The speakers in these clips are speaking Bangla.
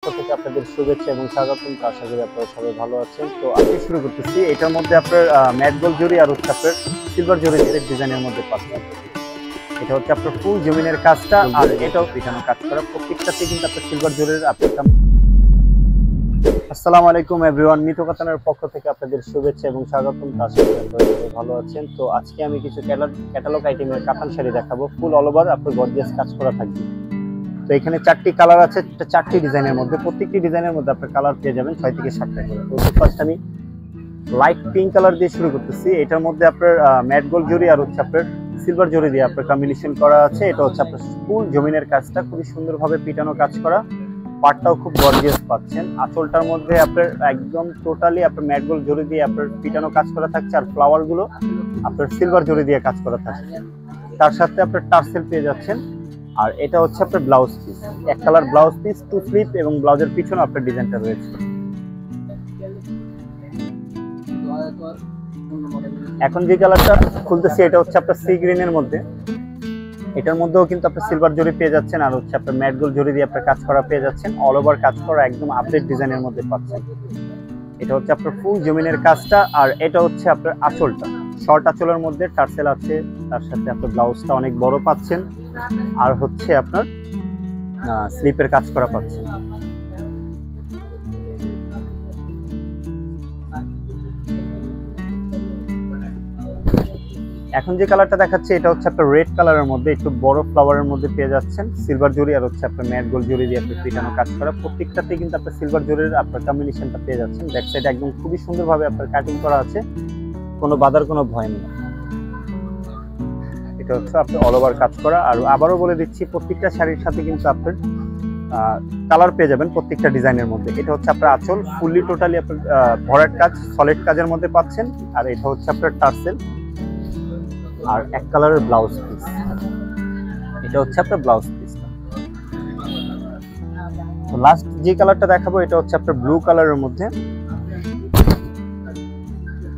থেকে আপনাদের শুভেচ্ছা এবং স্বাগতম। আশা করি আপনারা সবাই ভালো আছেন। তো আজকে শুরু করতেছি। এটার মধ্যে আপনার ম্যাট গোল্ড জরি আর হচ্ছে আপনার সিলভার জরি ডিজাইনের মধ্যে পাচ্ছেন। এটা হচ্ছে আপনার ফুল জমিনের কাজটা, আর এটাও পিটানো কাজ করা, প্রত্যেকটাতে কিন্তু আপনার সিলভার জরির আপনার। আসসালামু আলাইকুম এভরিওয়ান, মিতু কাতানের পক্ষ থেকে আপনাদের শুভেচ্ছা এবং স্বাগতম। আশা করি আপনারা সবাই ভালো আছেন। তো আজকে আমি কিছু ক্যাটালগ আইটেমের কাতান শাড়ি দেখাবো। ফুল অল ওভার আপনার গর্জিয়াস কাজ করা থাকবে। তো এখানে 4টি কালার আছে, 4টি ডিজাইনের মধ্যে। প্রত্যেকটি ডিজাইনের মধ্যে আপনার কালার পেয়ে যাবেন 6 থেকে 7টা করে। তো ফার্স্ট আমি লাইট পিঙ্ক কালার দিয়ে শুরু করতেছি। এটার মধ্যে আপনার ম্যাট গোল্ড জরি আর হচ্ছে আপনার সিলভার জরি দিয়ে আপনার কম্বিনেশন করা আছে। এটা হচ্ছে আপনার ফুল জমিনের কাজটা, খুবই সুন্দরভাবে পিটানো কাজ করা। পাটটাও খুব গর্জিয়াস পাচ্ছেন। আঁচলটার মধ্যে আপনার একদম টোটালি আপনার ম্যাট গোল্ড জরি দিয়ে আপনার পিটানো কাজ করা থাকছে, আর ফ্লাওয়ার গুলো আপনার সিলভার জরি দিয়ে কাজ করা থাকছে। তার সাথে আপনার টার্সেল পেয়ে যাচ্ছেন। আর এটা হচ্ছে আপনার ব্লাউজ পিস, এক কালার ব্লাউজ পিস, 2 স্লিপ এবং ব্লাউজের পিছনে আপনার ডিজাইনটা রয়েছে। এখন যে কালারটা খুলতেছি এটা হচ্ছে আপনার সি গ্রিনের মধ্যে। এটার মধ্যেও কিন্তু আপনার সিলভার জরি পেয়ে যাচ্ছেন, আর হচ্ছে আপনার ম্যাট গোল্ড জরি দিয়ে আপনার কাজ করা পেয়ে যাচ্ছেন। অল ওভার কাজ করা একদম আপডেট ডিজাইনের মধ্যে পাচ্ছেন। এটা হচ্ছে আপনার ফুল জমিনের কাজটা, আর এটা হচ্ছে আপনার আঁচলটা, শর্ট আঁচলের মধ্যে টার্সেল আছে। তার সাথে আপনার ব্লাউজটা অনেক বড় পাচ্ছেন, আর হচ্ছে আপনার স্লিপের কাজ করা পাচ্ছেন। এখন যে কালারটা দেখাচ্ছে এটা হচ্ছে আপনার রেড কালারের মধ্যে, একটু বড় ফ্লাওয়ারের মধ্যে পেয়ে যাচ্ছেন। সিলভার জরি আর হচ্ছে আপনার ম্যাট গোল্ড জরি দিয়ে আপনার পিটানো কাজ করা। প্রত্যেকটাতে কিন্তু আপনার সিলভার জরির আপনার কম্বিনেশনটা পেয়ে যাচ্ছেন। ব্যাক সাইড একদম খুবই সুন্দরভাবে আপনার কাটিং করা আছে, কোনো বাধার কোনো ভয় নেই। এটা হচ্ছে আপনার অল ওভার কাজ করা। আর আবারও বলে দিচ্ছি, প্রত্যেকটা শাড়ির সাথে কিন্তু আপনার কালার পেয়ে যাবেন প্রত্যেকটা ডিজাইনের মধ্যে। এটা হচ্ছে আপনার আঁচল, ফুললি টোটালি আপনার ভরাট কাজ, সলিড কাজের মধ্যে পাচ্ছেন। আর এটা হচ্ছে আপনার টার্সেল, আর এক কালারের ব্লাউজ পিস। এটা হচ্ছে আপনার ব্লাউজ পিস। তো লাস্ট যে কালারটা দেখাবো এটা হচ্ছে আপনার ব্লু কালারের মধ্যে।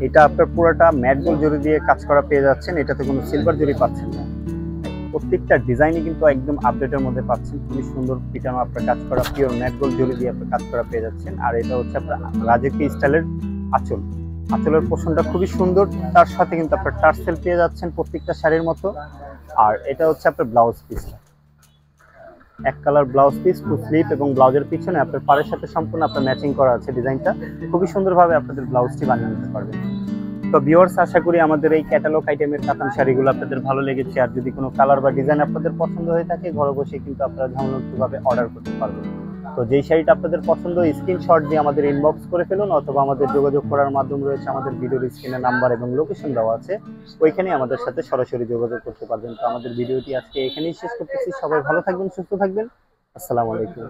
এটা আপনার পুরোটা ম্যাট গোল্ড জরি দিয়ে কাজ করা পেয়ে যাচ্ছেন। এটাতে কোনো সিলভার জরি পাচ্ছেন না। প্রত্যেকটা ডিজাইনই কিন্তু একদম আপডেটের মধ্যে পাচ্ছেন। খুবই সুন্দর পিটানো আপনার কাজ করা, পিওর ম্যাট গোল্ড জরি দিয়ে আপনার কাজ করা পেয়ে যাচ্ছেন। আর এটা হচ্ছে আপনার রাজকীয় স্টাইলের আঁচল। আঁচলের পোষণটা খুবই সুন্দর, তার সাথে কিন্তু আপনার টার্সেল পেয়ে যাচ্ছেন প্রত্যেকটা শাড়ির মতো। আর এটা হচ্ছে আপনার ব্লাউজ পিস, এক কালার ব্লাউজ পিস, 2 স্লিপ এবং ব্লাউজের পিছনে আপনার পাড়ের সাথে সম্পূর্ণ আপনার ম্যাচিং করা আছে। ডিজাইনটা খুবই সুন্দরভাবে আপনাদের ব্লাউজটি বানিয়ে নিতে পারবেন। তো ভিউয়ার্স, আশা করি আমাদের এই ক্যাটালগ আইটেমের কাতান শাড়িগুলো আপনাদের ভালো লেগেছে। আর যদি কোনো কালার বা ডিজাইন আপনাদের পছন্দ হয়ে থাকে, ঘরে বসে কিন্তু আপনারা ঝামেলামুক্তভাবে অর্ডার করতে পারবেন। তো যেই শাড়িটা আপনাদের পছন্দ, স্ক্রিনশট দিয়ে আমাদের ইনবক্স করে ফেলুন, অথবা আমাদের যোগাযোগ করার মাধ্যম রয়েছে আমাদের ভিডিওর স্ক্রিনে নাম্বার এবং লোকেশন দেওয়া আছে, ওইখানে আমাদের সাথে সরাসরি যোগাযোগ করতে পারবেন। তো আমাদের ভিডিওটি আজকে এখানেই শেষ করতেছি। সবাই ভালো থাকবেন, সুস্থ থাকবেন। আসসালামু আলাইকুম।